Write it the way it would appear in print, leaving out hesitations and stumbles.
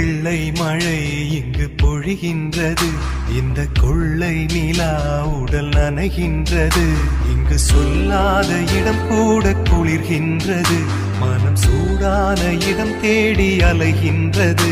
வெள்ளை மழை இங்கு பொழிகின்றது, இந்த கொள்ளை நிலா உடல் நனைகின்றது. இங்கு சொல்லாத இடம் கூட குளிர்கின்றது, மனம் சூடான இடம் தேடி அலைகின்றது.